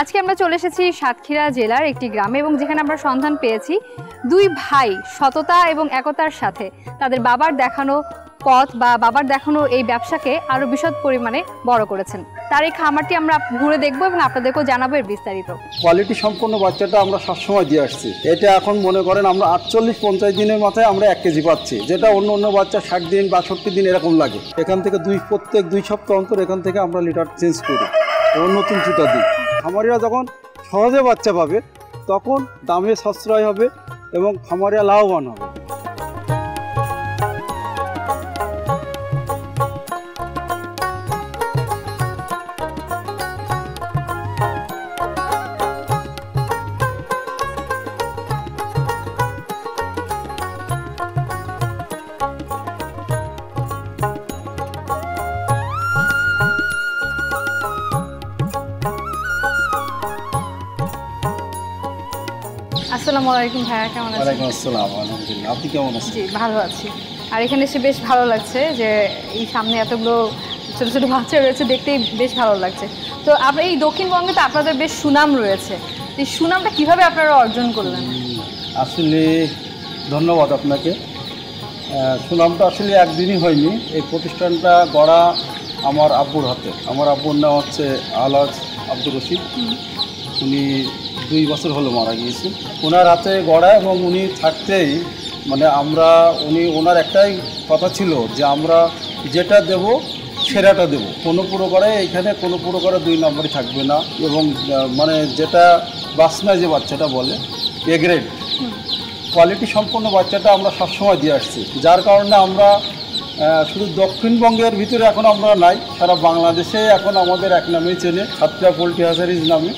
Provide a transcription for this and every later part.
আজকে আমরা চলে এসেছি সাতক্ষীরা জেলার একটি গ্রামে এবং যেখানে আমরা সন্ধান পেয়েছি দুই ভাই সততা এবং একতার সাথে তাদের বাবার দেখানো পথ বা বাবার দেখানো এই ব্যবসাকে আরো বিশদ পরিমাণে বড় করেছেন। তার এই খামারটি আমরা ঘুরে দেখবো এবং আপনাদেরকেও জানাবো এর বিস্তারিত। কোয়ালিটি সম্পন্ন বাচ্চাটা আমরা সবসময় দিয়ে আসছি। এটা এখন মনে করেন আমরা 48-50 দিনের মাথায় আমরা 1 কেজি পাচ্ছি, যেটা অন্য অন্য বাচ্চা 60 দিন 62 দিন এরকম লাগে। এখান থেকে প্রত্যেক 2 সপ্তাহ অন্তর এখান থেকে আমরা লিটার চেঞ্জ করি এবং নতুন জুতা দিই। খামারিরা যখন সহজে বাচ্চা পাবে তখন দামে সাশ্রয় হবে এবং খামারিরা লাভবান হবে। আসসালামু আলাইকুম ভাইয়া, কেমন আছেন? ওয়ালাইকুম আসসালাম, আলহামদুলিল্লাহ। আপনি কেমন আছেন? জি ভালো আছি। আর এখানে এসে বেশ ভালো লাগছে যে এই সামনে এতগুলো ছোট ছোট বাচ্চা রয়েছে, দেখতেই বেশ ভালো লাগছে। তো আপনার এই দক্ষিণবঙ্গে তো আপনাদের বেশ সুনাম রয়েছে, এই সুনামটা কিভাবে আপনারা অর্জন করলেন? আসলে ধন্যবাদ আপনাকে। সুনামটা আসলে একদিনই হয়নি। এই প্রতিষ্ঠানটা গড়া আমার আব্বুর হাতে। আমার আব্বুর নাম হচ্ছে আলহাজ আব্দুর রশিদ। উনি 2 বছর হলো মারা গিয়েছে। ওনার হাতে গড়া এবং উনি থাকতেই মানে ওনার একটাই কথা ছিল যে আমরা যেটা দেব সেরাটা দেব, কোনো প্রকারে এইখানে কোনো প্রকারে 2 নম্বরই থাকবে না। এবং মানে যেটা বাসনায় যে বাচ্চাটা বলে এ গ্রেড কোয়ালিটি সম্পন্ন বাচ্চাটা আমরা সবসময় দিয়ে আসছি, যার কারণে আমরা শুধু দক্ষিণবঙ্গের ভিতরে এখন আমরা নাই, সারা বাংলাদেশে এখন আমাদের এক নামেই চেনে, সাতক্ষীরা পোল্ট্রি হ্যাচারিজ নামে।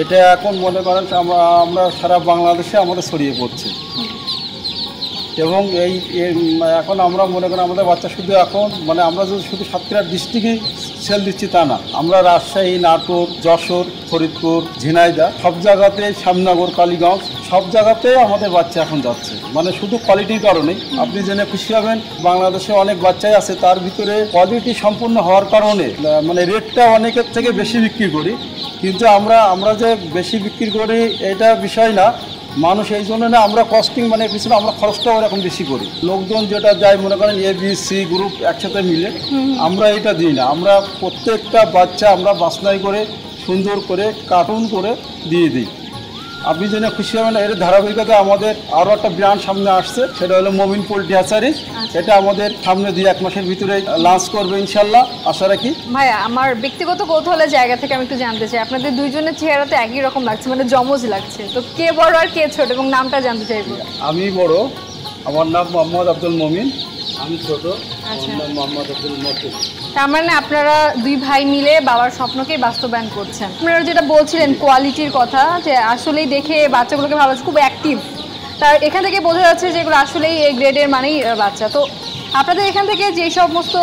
এটা এখন মনে করেন আমরা সারা বাংলাদেশে আমাদের ছড়িয়ে পড়ছে। এবং এখন আমরা মনে করেন আমাদের বাচ্চা শুধু এখন মানে আমরা যদি শুধু সাতক্ষীরা ডিস্ট্রিক্টেই সেল দিচ্ছি তা না, আমরা রাজশাহী, নাটোর, যশোর, ফরিদপুর, ঝিনাইদহ সব জায়গাতে, শ্যামনগর, কালীগঞ্জ সব জায়গাতেই আমাদের বাচ্চা এখন যাচ্ছে। মানে শুধু কোয়ালিটির কারণেই আপনি জেনে খুশি হবেন, বাংলাদেশে অনেক বাচ্চাই আছে, তার ভিতরে কোয়ালিটি সম্পূর্ণ হওয়ার কারণে মানে রেটটা অনেকের থেকে বেশি বিক্রি করি। কিন্তু আমরা যে বেশি বিক্রি করি এটা বিষয় না, মানুষ এই জন্য না, আমরা কস্টিং মানে পিছনে আমরা খরচটাও এরকম বেশি করি। লোকজন যেটা যায় মনে করেন ABC গ্রুপ একসাথে মিলে, আমরা এটা দিই না। আমরা প্রত্যেকটা বাচ্চা আমরা বাছনাই করে সুন্দর করে কার্টুন করে দিয়ে দিই। আপনি জেনে খুশি হবেন, এর ধারাবাহিকতায় আমাদের আরও একটা ব্র্যান্ড সামনে আসছে, সেটা হলো মমিন পোল্ট্রি হ্যাচারিজ। এটা আমাদের সামনে 2-1 মাসের ভিতরে লঞ্চ করবে ইনশাল্লাহ, আশা রাখি। ভাইয়া, আমার ব্যক্তিগত কৌতূহলের জায়গা থেকে আমি একটু জানতে চাই, আপনাদের দুইজনের চেহারাতে একই রকম লাগছে, মানে জমজ লাগছে, তো কে বড় আর কে ছোট এবং নামটা জানতে চাইবো। আমি বড়, আমার নাম মোহাম্মদ আব্দুল মমিন। আমি ছোট, আমার নাম মোহাম্মদ আব্দুল মতিন। তার মানে আপনারা 2 ভাই মিলে বাবার স্বপ্নকে বাস্তবায়ন করছেন। আপনারা যেটা বলছিলেন কোয়ালিটির কথা, যে আসলেই দেখে বাচ্চাগুলোকে ভালো, খুব অ্যাক্টিভ, তার এখান থেকে বোঝা যাচ্ছে যে এগুলো আসলেই এই গ্রেডের মানেই বাচ্চা। তো আপনাদের এখান থেকে যে সমস্ত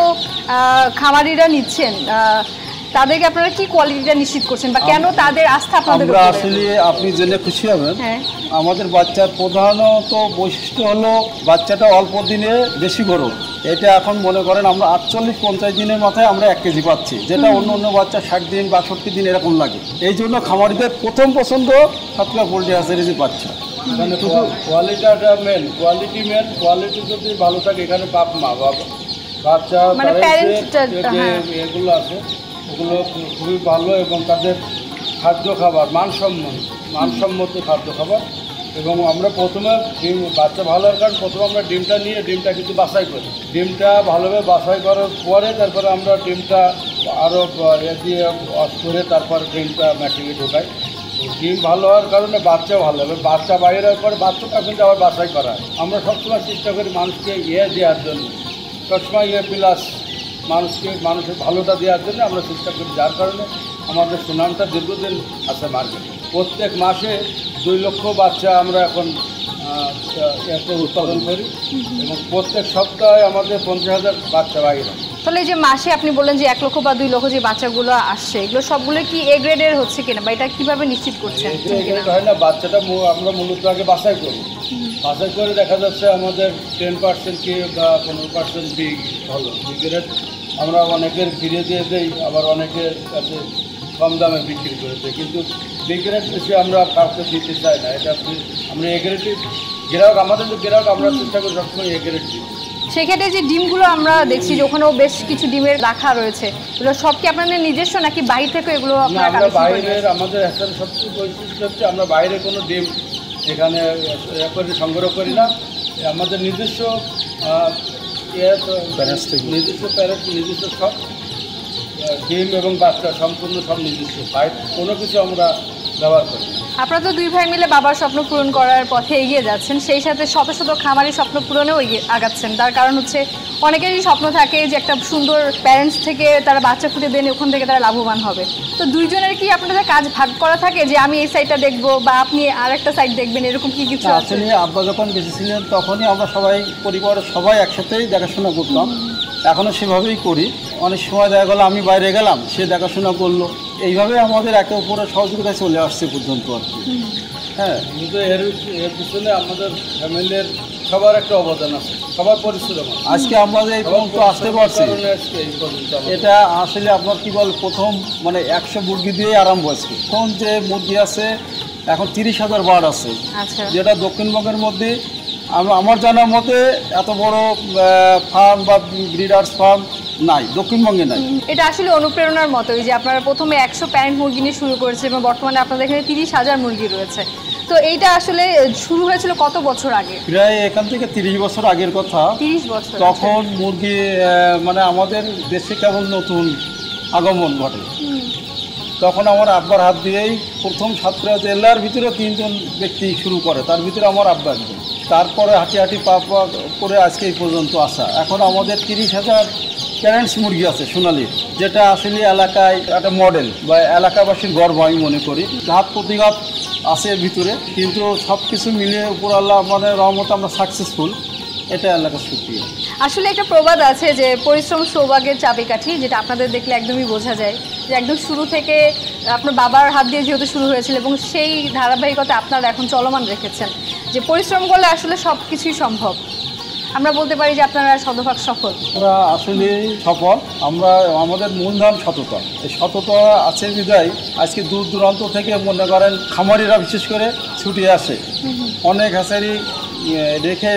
খামারিরা নিচ্ছেন তাদেরকে আপনারা কি কোয়ালিটিটা নিশ্চিত করছেন বা কেন তাদের আস্থা আপনাদের উপরে? আসলে আপনি জেনে খুশি হবেন, আমাদের বাচ্চার প্রধানত বৈশিষ্ট্য হলো বাচ্চাটা অল্প দিনে বেশি বড়। এটা এখন মনে করেন আমরা 48-50 দিনের মাথায় আমরা 1 কেজি পাচ্ছি, যেটা অন্য অন্য বাচ্চা 60 দিন 62 দিন এরকম লাগে। এই জন্য খামারিদের প্রথম পছন্দ সাতক্ষীরা পোল্ট্রি হ্যাচারিজের বাচ্চা। এখানে কোয়ালিটিটা মেন, কোয়ালিটি যদি ভালো থাকে এখানে বাপ মা বাচ্চা এগুলো আছে, ওগুলো খুবই ভালো এবং তাদের খাদ্য খাবার মানসম্মত খাদ্য খাবার। এবং আমরা প্রথমে বাচ্চা ভালো হওয়ার কারণ প্রথমে আমরা ডিমটা নিয়ে ডিমটা কিন্তু বাছাই করি। ডিমটা ভালোভাবে বাছাই করার পরে তারপরে আমরা ডিমটা আরও দিয়ে করে তারপর ডিমটা ম্যাটিংয়ে ঢোকাই। ডিম ভালো হওয়ার কারণে বাচ্চা ভালো হবে, বাচ্চা বাইরে হওয়ার পরে বাচ্চাটা কিন্তু আবার বাছাই করা। আমরা সবসময় চেষ্টা করি মানুষকে দেওয়ার জন্য, সবসময় প্লাস মানুষের ভালোটা দেওয়ার জন্য আমরা চেষ্টা করি, যার কারণে আমাদের সুনামটা দীর্ঘদিন আছে মার্কেটে। প্রত্যেক মাসে 2 লক্ষ বাচ্চা আমরা এখন উৎপাদন করি এবং প্রত্যেক সপ্তাহে আমাদের 50,000 বাচ্চা বাইরে। তাহলে যে মাসে আপনি বললেন যে 1 লক্ষ বা 2 লক্ষ যে বাচ্চাগুলো আসছে, এগুলো সবগুলো কি এ গ্রেডের হচ্ছে কিনা বা এটা কিভাবে নিশ্চিত করছেন? হয় না, বাচ্চাটা আমরা মূলত আগে বাছাই করি, বাছাই করে দেখা যাচ্ছে আমাদের 10% কি বা 15% বি ভালো, বি গ্রেড আমরা অনেকের ফিরে দিয়ে দেই, আবার অনেকের কাছে কম দামে বিক্রি করেছে, কিন্তু বি গ্রেড বেশি আমরা কাউকে দিতে চাই না। এটা আমরা এ গ্রেডই গ্রাহক, আমাদের যে গ্রাহক আমরা চেষ্টা করি সবসময় এ গ্রেড দিই। সেক্ষেত্রে যে ডিমগুলো আমরা দেখছি যে ওখানেও বেশ কিছু ডিমের রাখা রয়েছে, এগুলো সব কি আপনাদের নিজস্ব নাকি বাইরে থেকে এগুলো আপনারা আমরা কালেকশন করে বাইরের, আমাদের একটা সবচেয়ে বৈশিষ্ট্য হচ্ছে আমরা বাইরে কোনো ডিম এখানে সংগ্রহ করি না। আমাদের নিজস্ব নিজস্ব প্যারেন্ট, নিজস্ব সব ডিম এবং বাচ্চা সম্পূর্ণ সব নিজস্ব, বাইরে কোনো কিছু আমরা ব্যবহার করি না। আপনারা তো দুই ভাই মিলে বাবার স্বপ্ন পূরণ করার পথে এগিয়ে যাচ্ছেন, সেই সাথে শত শত খামারের স্বপ্ন পূরণেও আগাচ্ছেন। তার কারণ হচ্ছে অনেকেরই স্বপ্ন থাকে যে একটা সুন্দর প্যারেন্টস থেকে তারা বাচ্চা ফুটে দেন, ওখান থেকে তারা লাভবান হবে। তো দুইজনের কি আপনাদের কাজ ভাগ করা থাকে যে আমি এই সাইডটা দেখবো বা আপনি আর একটা সাইড দেখবেন, এরকম কি কিছু আছে? আসলে আব্বা যখন বেঁচে ছিলেন তখনই আমরা সবাই পরিবারের সবাই একসাথেই দেখাশোনা করতাম, এখনও সেভাবেই করি। অনেক সময় দেখা গেলো আমি বাইরে গেলাম, সে দেখাশোনা করলো, এইভাবে আমাদের একে অপরের সহযোগিতায় চলে আসছে পর্যন্ত আর কি। হ্যাঁ, কিন্তু এর পিছনে আমাদের ফ্যামিলির সবার একটা অবদান আছে, সবার পরিশ্রম। আজকে আমরা যে এই পর্যন্ত আসতে পারছি, এটা আসলে আপনার কি বল, প্রথম মানে 100 মুরগি দিয়ে আরম্ভ হয়েছে। এখন যে মুরগি আছে এখন 30,000 বার্ড আছে, যেটা দক্ষিণবঙ্গের মধ্যে আমার জানার মতে এত বড় ফার্ম বা ব্রিডার্স ফার্ম নাই, দক্ষিণবঙ্গে নাই। এটা আসলে অনুপ্রেরণার মতোই যে আপনারা প্রথমে 100 প্যারেন্ট মুরগি নিয়ে শুরু করেছে এবং বর্তমানে আপনাদের এখানে 30,000 মুরগি রয়েছে। তো এইটা আসলে শুরু হয়েছিল কত বছর আগে? প্রায় এখান থেকে 30 বছর আগের কথা। 30 বছর। তখন মুরগি মানে আমাদের দেশে কেমন নতুন আগমন ঘটে, তখন আমার আব্বার হাত দিয়েই প্রথম সাতক্ষীরা জেলার ভিতরে 3 জন ব্যক্তি শুরু করে, তার ভিতরে আমার আব্বা একজন। তারপরে হাঁটি হাঁটি পা পা করে আজকে এই পর্যন্ত আসা। এখন আমাদের 30,000 প্যারেন্টস মুরগি আছে সোনালির, যেটা আসলে এলাকায় একটা মডেল বা এলাকাবাসীর গর্ব আমি মনে করি। ঘাত প্রতিঘাত আছে এর ভিতরে, কিন্তু সব কিছু মিলিয়ে উপর আল্লাহ মানে রহমত আমরা সাকসেসফুল, এটা এলাকার সত্যি। আসলে একটা প্রবাদ আছে যে পরিশ্রম সৌভাগ্যের চাবিকাঠি, যেটা আপনাদের দেখলে একদমই বোঝা যায় যে একদম শুরু থেকে আপনার বাবার হাত দিয়ে যেহেতু শুরু হয়েছিল এবং সেই ধারাবাহিকতা আপনারা এখন চলমান রেখেছেন, যে পরিশ্রম করলে আসলে সব কিছুই সম্ভব। আমরা বলতে পারি যে আপনারা শতভাগ সফল। আমরা আসলে সফল, আমরা আমাদের মূলধন সততা, এই সততা আছে বিদায় আজকে দূর দূরান্ত থেকে মনে করেন খামারিরা বিশেষ করে ছুটে আসে, অনেক হ্যাচারি রেখে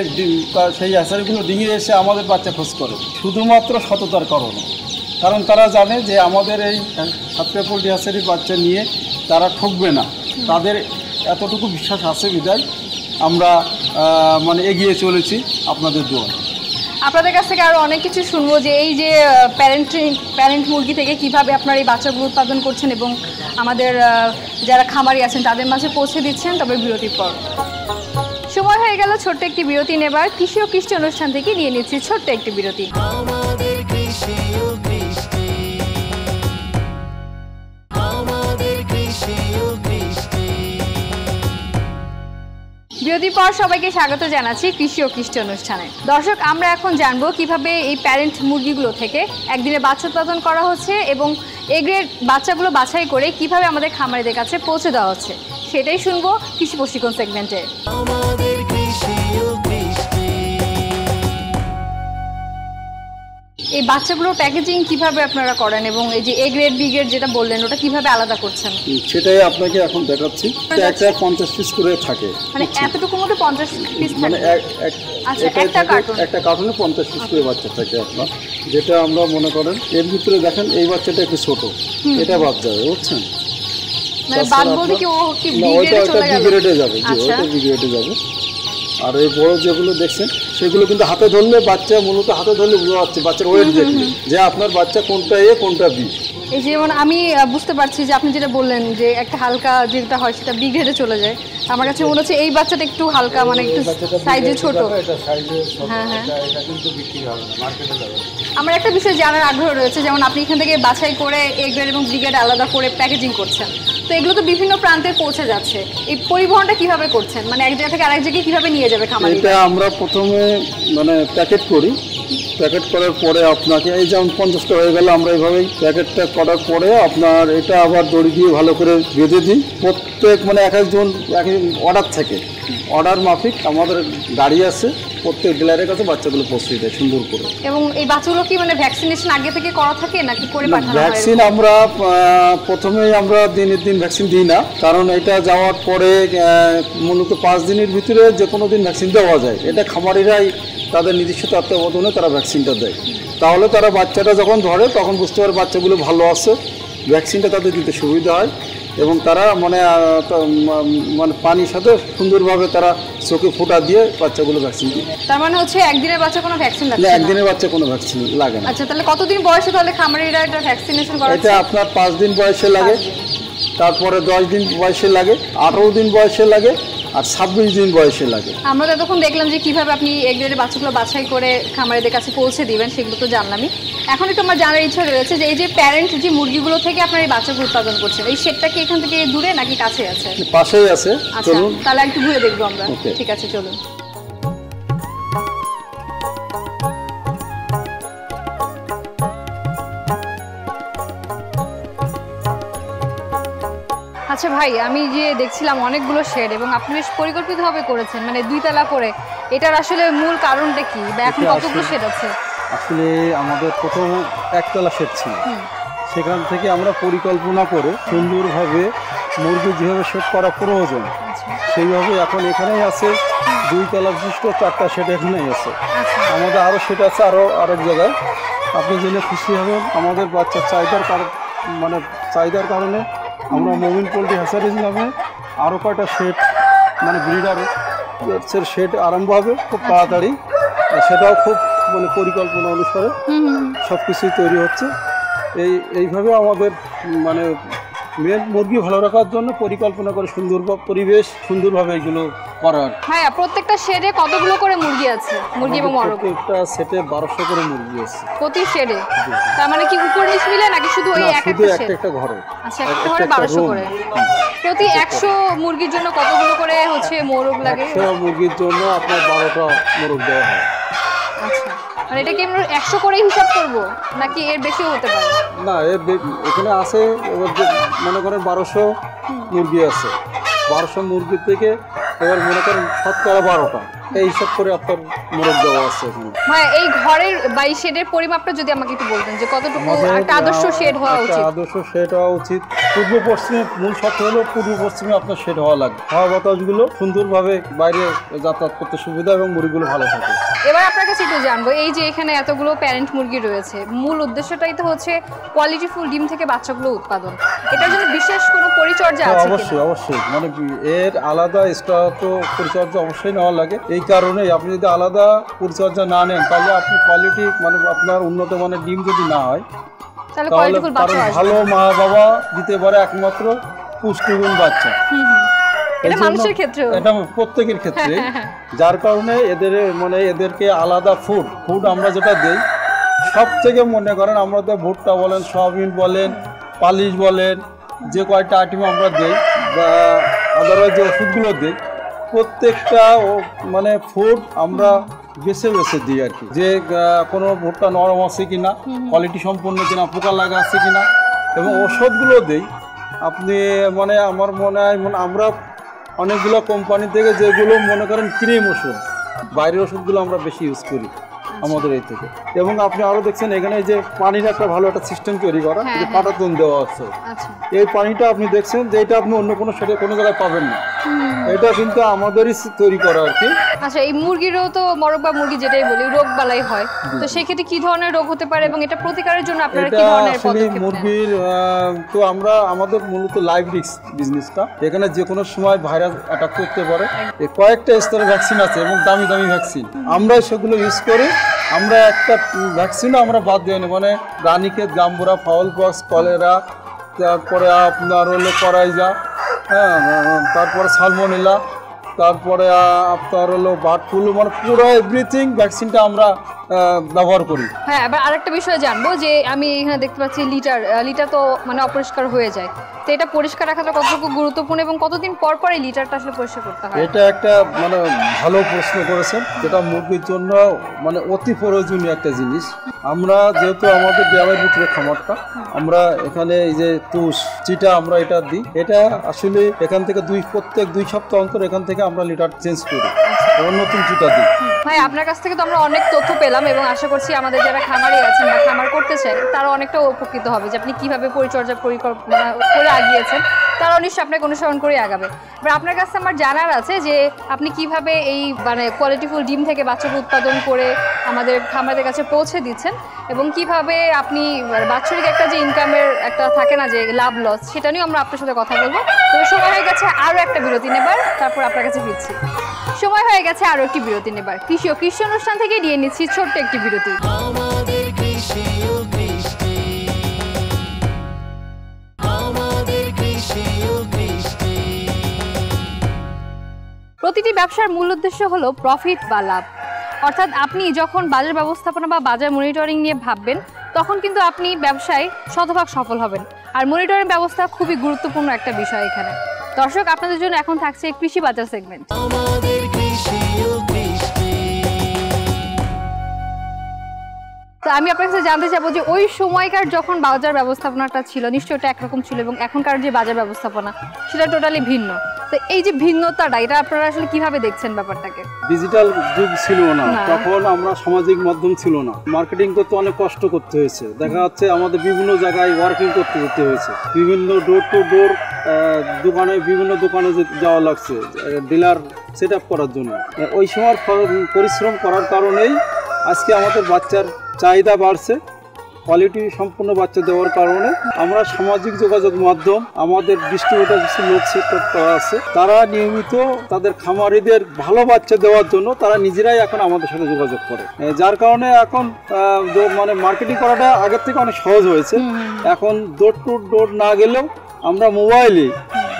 সেই হ্যাচারিগুলো ডিঙিয়ে এসে আমাদের বাচ্চা খোঁজ করে, শুধুমাত্র সততার কারণে। কারণ তারা জানে যে আমাদের এই সাতক্ষীরা পোল্ট্রি হ্যাচারির বাচ্চা নিয়ে তারা ঠকবে না, তাদের এতটুকু বিশ্বাস আছে বিদায় আমরা মানে এগিয়ে চলেছি আপনাদের দোয়া। আপনাদের কাছ থেকে আরও অনেক কিছু শুনবো যে এই যে প্যারেন্ট মুরগি থেকে কিভাবে আপনারা এই বাচ্চাগুলো উৎপাদন করছেন এবং আমাদের যারা খামারি আছেন তাদের মাঝে পৌঁছে দিচ্ছেন। তবে বিরতির পর সময় হয়ে গেল ছোট্ট একটি বিরতি নেবার। কৃষি ও কৃষ্টি অনুষ্ঠান থেকে নিয়ে নিচ্ছি ছোট্ট একটি বিরতি। বিরতির পর সবাইকে স্বাগত জানাচ্ছি কৃষি ও কৃষ্টি অনুষ্ঠানে। দর্শক, আমরা এখন জানবো কিভাবে এই প্যারেন্ট মুরগিগুলো থেকে একদিনে বাচ্চা উৎপাদন করা হচ্ছে এবং এ গ্রেড বাচ্চাগুলো বাছাই করে কিভাবে আমাদের খামারিদের কাছে পৌঁছে দেওয়া হচ্ছে, সেটাই শুনবো কৃষি প্রশিক্ষণ সেগমেন্টে। এই বাচ্চাগুলোর প্যাকেজিং কিভাবে আপনারা করেন এবং এই যে এ গ্রেড বি গ্রেড যেটা বললেন ওটা কিভাবে আলাদা করছেন? সেটাই আপনাকে এখন দেখাচ্ছি। একটা 50 পিস করে থাকে, মানে এতটুকুর মধ্যে 50 পিস মানে আচ্ছা, একটা কার্টুনে 50 পিস করে বাচ্চা থাকে আপনার। যেটা আমরা মনে করেন এর ভিতরে দেখেন এই বাচ্চাটা একটু ছোট, এটা বাদ যাবে, বুঝছেন? মানে বাদ বলতে কি ও কি বি গ্রেডে চলে গেল? বি গ্রেডে যাবে, জি ওটা বি গ্রেডে যাবে। আর এই বড় যেগুলো দেখছেন সেগুলো কিন্তু হাতে ধরলে বাচ্চা, মূলত হাতে ধরলে বোঝা যাচ্ছে বাচ্চার ওয়েট দেখলে যে আপনার বাচ্চা কোনটা এ কোনটা বি। এই যেমন আমি বুঝতে পারছি যে আপনি যেটা বললেন যে একটা হালকা যেটা হয় সেটা বি গ্রেডে চলে যায়, আমার কাছে মনে হচ্ছে এই বাচ্চাটা একটু হালকা, মানে একটু সাইজে ছোট। হ্যাঁ হ্যাঁ, আমার একটা বিষয় জানার আগ্রহ রয়েছে, যেমন আপনি এখান থেকে বাছাই করে এ গ্রেড এবং বি গ্রেড আলাদা করে প্যাকেজিং করছেন, তো এগুলো তো বিভিন্ন প্রান্তে পৌঁছে যাচ্ছে, এই পরিবহনটা কিভাবে করছেন? মানে এক জায়গা থেকে আরেক জায়গায় কিভাবে নিয়ে যাবে খামারি? এটা আমরা প্রথমে মানে প্যাকেট করি, প্যাকেট করার পরে আপনাকে এই যেমন 50টা হয়ে গেলে আমরা এইভাবেই প্যাকেটটা করার পরে আপনার এটা আবার দড়ি দিয়ে ভালো করে বেঁধে দিই। প্রত্যেক মানে এক একজন অর্ডার থাকে, অর্ডার মাফিক আমাদের গাড়ি আছে, প্রত্যেক ডিলারের কাছে বাচ্চাগুলো পৌঁছে দেয় সুন্দর করে। এবং এই বাচ্চাগুলো কি মানে ভ্যাকসিনেশন আগে থেকে করা থাকে নাকি করে পাঠানো হয়? ভ্যাকসিন আমরা প্রথমেই আমরা দিনের দিন ভ্যাকসিন দিই না, কারণ এটা যাওয়ার পরে মূলত 5 দিনের ভিতরে যে কোনো দিন ভ্যাকসিন দেওয়া যায়। এটা খামারিরাই তাদের নিজস্ব তত্ত্বাবধানে তারা ভ্যাকসিনটা দেয়। তাহলে তারা বাচ্চাটা যখন ধরে তখন বুঝতে পারে বাচ্চাগুলো ভালো আছে, ভ্যাকসিনটা তাদের দিতে সুবিধা হয় এবং তারা মানে পানির সাথে সুন্দরভাবে তারা চোখে ফোঁটা দিয়ে বাচ্চাগুলো ভ্যাকসিন দিই। তার মানে হচ্ছে একদিনের বাচ্চা কোনো ভ্যাকসিন লাগে না? একদিনের বাচ্চা কোনো ভ্যাকসিন লাগে না। আচ্ছা, তাহলে কতদিন বয়সে তাহলে খামারিরা এটা ভ্যাকসিনেশন করে? এটা আপনার 5 দিন বয়সে লাগে, তারপরে 10 দিন বয়সে লাগে, 18 দিন বয়সে লাগে, আর 26 দিন বয়সে লাগে। আমরা তো তখন দেখলাম যে কিভাবে আপনি এগ্রেডের বাচ্চাগুলো বাছাই করে খামারিদের কাছে পৌঁছে দিবেন, সেগুলো তো জানলামই। এখন একটু আমার জানার ইচ্ছা রয়েছে যে এই যে প্যারেন্ট যে মুরগিগুলো থেকে আপনার এই বাচ্চাগুলো উৎপাদন করছেন, এই শেডটা কি এখান থেকে দূরে নাকি কাছে আছে? পাশেই আছে। আচ্ছা, চলুন তাহলে একটু ঘুরে দেখবো আমরা। ঠিক আছে, চলুন। আচ্ছা ভাই, আমি যে দেখছিলাম অনেকগুলো শেড এবং আপনি বেশ পরিকল্পিতভাবে করেছেন, মানে 2 তলা করে। এটার আসলে মূল কারণটা কি, বা এখন কতগুলো শেড আছে? আসলে আমাদের প্রথম একতলা শেড ছিল, সেখান থেকে আমরা পরিকল্পনা করে সুন্দরভাবে মুরগি যেভাবে শেড করা প্রয়োজন সেইভাবে এখন এখানেই আছে 2 তলা বিশিষ্ট 4টা শেড এখানেই আছে। আমাদের আরও শেড আছে আরেক জায়গায়। আপনি জেনে খুশি হবেন, আমাদের বাচ্চার চাহিদার কারণে আমরা মমিন পোল্ট্রি হ্যাচারিজ নামে আরও কয়টা শেড মানে ব্রিডারের শেড আরম্ভ হবে খুব তাড়াতাড়ি। সেটাও খুব মানে পরিকল্পনা অনুসারে সব কিছুই তৈরি হচ্ছে। এইভাবে আমাদের মানে মেন মুরগি ভালো রাখার জন্য পরিকল্পনা করে পরিবেশ সুন্দরভাবে এগুলো করার। হ্যাঁ, প্রত্যেকটা শেডে কতগুলো করে মুরগি আছে? মুরগি এবং মোরগ প্রত্যেকটা সেটে 1200 করে মুরগি আছে প্রতি শেডে। তার মানে কি উপর নিচ মিলে নাকি শুধু ওই একটা ঘরে? আচ্ছা, একটা ঘরে 1200 করে। প্রতি 100 মুরগির জন্য কতগুলো করে হচ্ছে মোরগ লাগে? 100 মুরগির জন্য আপনার 12টা মোরগ দেওয়া হয়। আচ্ছা, মানে এটা কি আমরা 100 করেই হিসাব করব নাকি এর বেশিও হতে পারে? না, এখানে আছে এবার মনে করেন 1200 মুরগি আছে, 1200 মুরগির থেকে এবার মনে করেন 12টা এই হিসাব করে আপনার মোরগ দেওয়া আছে এখানে। হ্যাঁ, এই ঘরের বা এই শেডের পরিমাপটা যদি আমাকে একটু বলতেন যে কতটুকু একটা আদর্শ শেড হওয়া উচিত? আদর্শ শেড হওয়া উচিত পূর্ব পশ্চিমে, মূল শর্ত হলো পূর্ব পশ্চিমে আপনার শেড হওয়া লাগবে। হাওয়া বাতাসগুলো সুন্দরভাবে বাইরে যাতায়াত করতে সুবিধা এবং মুরগিগুলো ভালো থাকে। এবার আপনার কাছে একটু জানবো, এই যে এখানে এতগুলো প্যারেন্ট মুরগি রয়েছে, মূল উদ্দেশ্যটাই তো হচ্ছে কোয়ালিটিফুল ডিম থেকে বাচ্চাগুলো উৎপাদন। এটার জন্য বিশেষ কোনো পরিচর্যা আছে? অবশ্যই মানে এর আলাদা এক্সট্রা তো পরিচর্যা অবশ্যই নেওয়া লাগে। এই কারণে আপনি যদি আলাদা পরিচর্যা না নেন তাহলে আপনি কোয়ালিটি মানে আপনার উন্নত মানের ডিম যদি না হয় তাহলে ভালো মা বাবা দিতে পারে একমাত্র পুষ্টিগুণ বাচ্চা। এটা মানুষের ক্ষেত্রে, এটা প্রত্যেকের ক্ষেত্রে। যার কারণে এদেরকে আলাদা ফুড আমরা যেটা দেই, সব থেকে মনে করেন আমরা তো ভুট্টা বলেন, সয়াবিন বলেন, পালিশ বলেন, যে কয়টা আইটেম আমরা দিই বা আদারওয়াইজ যে ওষুধগুলো দিই, প্রত্যেকটা মানে ফুড আমরা বেছে দিই আর কি, যে কোনো ভুট্টা নরম আছে কিনা, কোয়ালিটি সম্পন্ন কিনা, পোকা লাগা আছে কিনা, এবং ওষুধগুলো দিই। আপনি মানে আমার মনে হয় আমরা অনেকগুলো কোম্পানি থেকে যেগুলো মনে করেন ক্রিম ওষুধ, বাইরের ওষুধগুলো আমরা বেশি ইউজ করি আমাদের এই থেকে। এবং আপনি আরও দেখছেন এখানে যে পানির একটা ভালো একটা সিস্টেম তৈরি করা, যে পাটাতন দেওয়া আছে। এই পানিটা আপনি দেখছেন যে এটা আপনি অন্য কোনো সেটা কোনো জায়গায় পাবেন না, এটা কিন্তু আমাদেরই তৈরি করা আর কি। আচ্ছা, এই মুরগিরও তো মোরগ বা মুরগি যেটাই বলি রোগ বালাই হয়, তো সেক্ষেত্রে কি ধরনের রোগ হতে পারে এবং এটা প্রতিকারের জন্য আপনারা কি ধরনের পদক্ষেপ নেন? মুরগির তো আমাদের মূলত লাইভ রিস্ক বিজনেসটা, এখানে যে কোনো সময় ভাইরাস অ্যাটাক করতে পারে। কয়েকটা স্তরের ভ্যাকসিন আছে এবং দামি ভ্যাকসিন, আমরা সেগুলো ইউজ করি। আমরা একটা ভ্যাকসিনও আমরা বাদ দিই না, মানে রানীক্ষেত, গাম্বুরা, ফাউল পক্স, কলেরা, তারপরে আপনার হলো করাইজা, তারপরে সালমোনেলা, তারপরে আপনার হলো বার্ড ফ্লু, মানে পুরো এভরিথিং ভ্যাকসিনটা আমরা ব্যবহার করি। হ্যাঁ, এবার আরেকটা বিষয় জানবো যে আমি এখানে দেখতে পাচ্ছি লিটার তো মানে অপরিষ্কার হয়ে যায়, তো এটা পরিষ্কার রাখাটা কতটুকু গুরুত্বপূর্ণ এবং কতদিন পর পর এই লিটারটা আসলে পরিষ্কার করতে হয়? এটা একটা মানে ভালো প্রশ্ন করেছেন, যেটা মুরগির জন্য মানে অতি প্রয়োজনীয় একটা জিনিস। আমরা যেহেতু আমাদের গ্রামের ভিতরে খামারটা, আমরা এখানে এই যে তুষ চিটা আমরা এটা দিই, এটা আসলে এখান থেকে প্রত্যেক 2 সপ্তাহ অন্তর এখান থেকে আমরা লিটার চেঞ্জ করি এবং নতুন চিটা দিই। ভাই, আপনার কাছ থেকে তো আমরা অনেক তথ্য পেলাম এবং আশা করছি আমাদের যারা খামারে আছেন বা খামার করতে চায় তারা অনেকটা উপকৃত হবে যে আপনি কিভাবে পরিচর্যা পরিকল্পনা করে আগিয়েছেন, তারা নিশ্চয়ই আপনাকে অনুসরণ করে আগাবে। এবার আপনার কাছে আমার জানার আছে যে আপনি কিভাবে এই মানে কোয়ালিটিফুল ডিম থেকে বাচ্চাকে উৎপাদন করে আমাদের খামারদের কাছে পৌঁছে দিচ্ছেন এবং কিভাবে আপনি বাৎসরিক একটা যে ইনকামের একটা থাকে না যে লাভ লস, সেটা নিয়েও আমরা আপনার সাথে কথা বলবো। তবে সময় হয়ে গেছে আরও একটা বিরতি নেবার, তারপর আপনার কাছে ফিরছি। সময় হয়ে গেছে আরও একটি বিরতি নেবার। কৃষি ও কৃষি অনুষ্ঠান থেকে নিয়ে নিচ্ছি ছোট্ট একটি বিরতি। প্রতিটি ব্যবসার মূল উদ্দেশ্য হলো প্রফিট বা লাভ, অর্থাৎ আপনি যখন বাজার ব্যবস্থাপনা বা বাজার মনিটরিং নিয়ে ভাববেন তখন কিন্তু আপনি ব্যবসায় শতভাগ সফল হবেন। আর মনিটরিং ব্যবস্থা খুবই গুরুত্বপূর্ণ একটা বিষয় এখানে। দর্শক, আপনাদের জন্য এখন থাকছে কৃষি বাজার সেগমেন্ট। তো আমি আপনার কাছে জানতে চাবো যে ওই সময়কার যখন বাজার ব্যবস্থাপনাটা ছিল নিশ্চয়ই ওটা একরকম ছিল এবং এখনকার যে বাজার ব্যবস্থাপনা সেটা টোটালি ভিন্ন। তো এই যে ভিন্নতাটা, এটা আপনারা আসলে কিভাবে দেখছেন ব্যাপারটাকে? ডিজিটাল যুগ ছিল না তখন, আমরা সামাজিক মাধ্যম ছিল না, মার্কেটিং করতে অনেক কষ্ট করতে হয়েছে। দেখা যাচ্ছে আমাদের বিভিন্ন জায়গায় ওয়ার্কিং করতে যেতে হয়েছে, বিভিন্ন ডোর টু ডোর দোকানে, বিভিন্ন দোকানে যাওয়া লাগছে ডিলার সেট আপ করার জন্য। ওই সময় পরিশ্রম করার কারণেই আজকে আমাদের বাচ্চার চাহিদা বাড়ছে, কোয়ালিটি সম্পূর্ণ বাচ্চা দেওয়ার কারণে আমরা সামাজিক যোগাযোগ মাধ্যম, আমাদের ডিস্ট্রিবিউটার কিছু লোক সেট করা আছে, তারা নিয়মিত তাদের খামারিদের ভালো বাচ্চা দেওয়ার জন্য তারা নিজেরাই এখন আমাদের সাথে যোগাযোগ করে, যার কারণে এখন মানে মার্কেটিং করাটা আগের থেকে অনেক সহজ হয়েছে। এখন ডোর টু ডোর না গেলেও আমরা মোবাইলে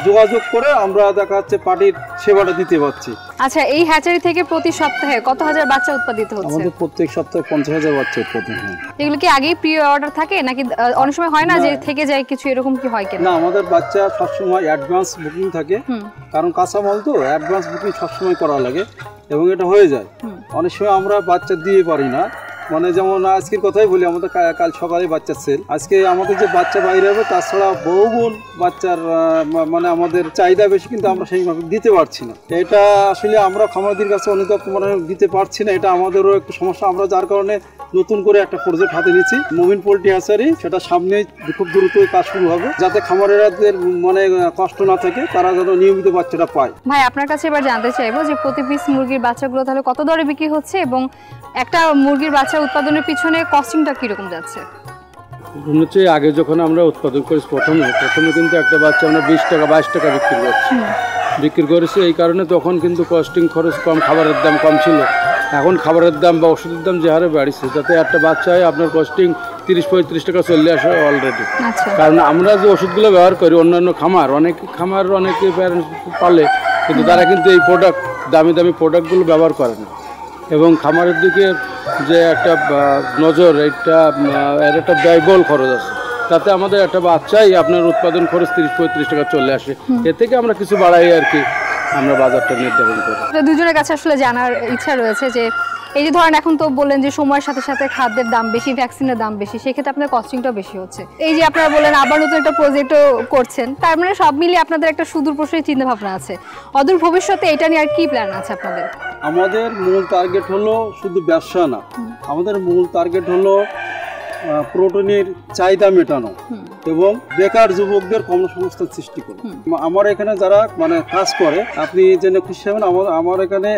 যোগাযোগ করে আমরা দেখা যাচ্ছে পার্টির সেবাটা দিতে পারছি। আচ্ছা, এই হ্যাচারি থেকে প্রতি সপ্তাহে কত হাজার বাচ্চা উৎপাদিত হচ্ছে? আমাদের প্রত্যেক সপ্তাহে 50,000 বাচ্চা উৎপাদন হয়। এগুলো কি আগেই প্রি অর্ডার থাকে নাকি অনেক সময় হয় না যে থেকে যায় কিছু, এরকম কি হয় কেন? না, আমাদের বাচ্চা সবসময় অ্যাডভান্স বুকিং থাকে, কারণ কাঁচামাল তো অ্যাডভান্স বুকিং সবসময় করা লাগে এবং এটা হয়ে যায়। অনেক সময় আমরা বাচ্চা দিয়ে পারি না, মানে যেমন আজকের কথাই বলি, আমাদের কাল সকালে বাচ্চা সেল, আজকে আমাদের যে বাচ্চা বাইরে হবে তাছাড়া বহুগুণ বাচ্চার মানে আমাদের চাহিদা বেশি, কিন্তু আমরা সেইভাবে দিতে পারছি না। এটা আসলে আমরা খামারদের কাছে অনেক মানে দিতে পারছি না, এটা আমাদেরও একটু সমস্যা। আমরা যার কারণে নতুন করে একটা প্রজেক্ট হাতে নিচ্ছি, মমিন পোল্ট্রি হ্যাচারি, সেটা সামনে খুব দ্রুতই কাজ শুরু হবে, যাতে খামারেরাদের মানে কষ্ট না থাকে, তারা যেন নিয়মিত বাচ্চাটা পায়। ভাই, আপনার কাছে এবার জানতে চাইবো যে প্রতি পিস মুরগির বাচ্চাগুলো তাহলে কত দরে বিক্রি হচ্ছে এবং একটা মুরগির বাচ্চা উৎপাদনের পিছনে কস্টিংটা কিরকম যাচ্ছে? হচ্ছে আগে যখন আমরা উৎপাদন করি প্রথমে কিন্তু একটা বাচ্চা আমরা 20 টাকা 22 টাকা বিক্রি করেছি। এই কারণে তখন কিন্তু কস্টিং খরচ কম, খাবারের দাম কম ছিল। এখন খাবারের দাম বা ওষুধের দাম যে হারে বাড়ছে, তাতে একটা বাচ্চায় আপনার কস্টিং 30-35 টাকা চলে আসে অলরেডি। কারণ আমরা যে ওষুধগুলো ব্যবহার করি, অন্যান্য অনেকে প্যারেন্টস পালে, কিন্তু তারা কিন্তু এই দামি প্রোডাক্টগুলো ব্যবহার করে না। এবং খামারের দিকে যে একটা নজর, এর একটা ব্যয়বহুল খরচ আছে, তাতে আমাদের একটা বাচ্চাই আপনার উৎপাদন খরচ 30-35 টাকা চলে আসে। এর থেকে আমরা কিছু বাড়াই আর কি, আমরা বাজারটা নির্ধারণ করি। দুজনের কাছে আসলে জানার ইচ্ছা রয়েছে যে এই যে ধরেন এখন তো বললেন যে সময়ের সাথে সাথে খাদ্যের দাম বেশি, ভ্যাকসিনের দাম বেশি, সেক্ষেত্রে আপনার কস্টিংটাও বেশি হচ্ছে। এই যে আপনারা বললেন আবার নতুন একটা প্রজেক্টও করছেন, তার মানে সব মিলিয়ে আপনাদের একটা সুদূর প্রসারী চিন্তা ভাবনা আছে। অদূর ভবিষ্যতে এটা নিয়ে আর কি প্ল্যান আছে আপনাদের? আমাদের মূল টার্গেট হলো শুধু ব্যবসা না, আমাদের মূল টার্গেট হলো প্রোটিনের চাহিদা মেটানো এবং বেকার যুবকদের কর্মসংস্থান সৃষ্টি করা। আমার এখানে যারা মানে কাজ করে, আপনি জেনে খুশি হবেন, আমার এখানে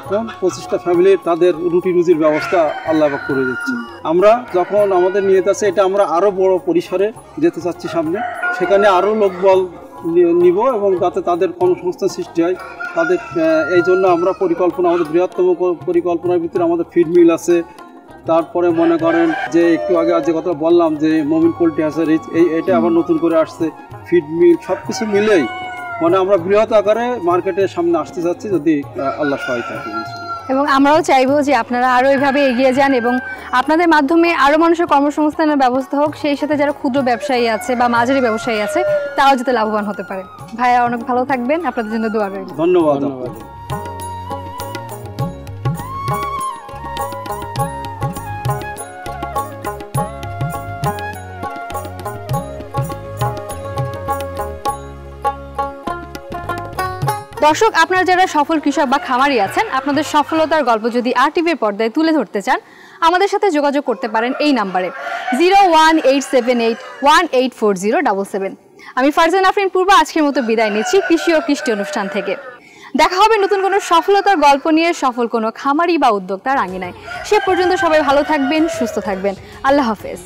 এখন 25টা ফ্যামিলির তাদের রুটি রুজির ব্যবস্থা আল্লাহ পাক করে দিচ্ছে। আমরা যখন আমাদের নিয়ত আছে, এটা আমরা আরো বড় পরিসরে যেতে চাচ্ছি সামনে, সেখানে আরো লোকবল নিব এবং যাতে তাদের কর্মসংস্থান সৃষ্টি হয় তাদের। এই জন্য আমরা আমাদের বৃহত্তম পরিকল্পনার ভিতরে আমাদের ফিড মিল আছে, তারপরে মনে করেন যে একটু আগে যে কথা বললাম যে মমিন পোল্ট্রি হ্যাচারি, এটা আবার নতুন করে আসছে, ফিড মিল, সব কিছু মিলেই মানে আমরা বৃহৎ আকারে মার্কেটের সামনে আসতে চাচ্ছি, যদি আল্লাহ সহায়তা করে। এবং আমরাও চাইবো যে আপনারা আরও এইভাবে এগিয়ে যান এবং আপনাদের মাধ্যমে আরও মানুষের কর্মসংস্থানের ব্যবস্থা হোক, সেই সাথে যারা ক্ষুদ্র ব্যবসায়ী আছে বা মাঝারি ব্যবসায়ী আছে তারাও যাতে লাভবান হতে পারে। ভাইয়া অনেক ভালো থাকবেন, আপনাদের জন্য দোয়া রইল। ধন্যবাদ। দর্শক, আপনারা যারা সফল কৃষক বা খামারি আছেন, আপনাদের সফলতার গল্প যদি RTVর পর্দায় তুলে ধরতে চান, আমাদের সাথে যোগাযোগ করতে পারেন এই নাম্বারে 01878184077। আমি ফারজানা আফরিন পূর্ব আজকের মতো বিদায় নিচ্ছি কৃষি ও কৃষ্টি অনুষ্ঠান থেকে। দেখা হবে নতুন কোনো সফলতার গল্প নিয়ে সফল কোনো খামারি বা উদ্যোক্তার আঙিনায়। সে পর্যন্ত সবাই ভালো থাকবেন, সুস্থ থাকবেন। আল্লাহ হাফেজ।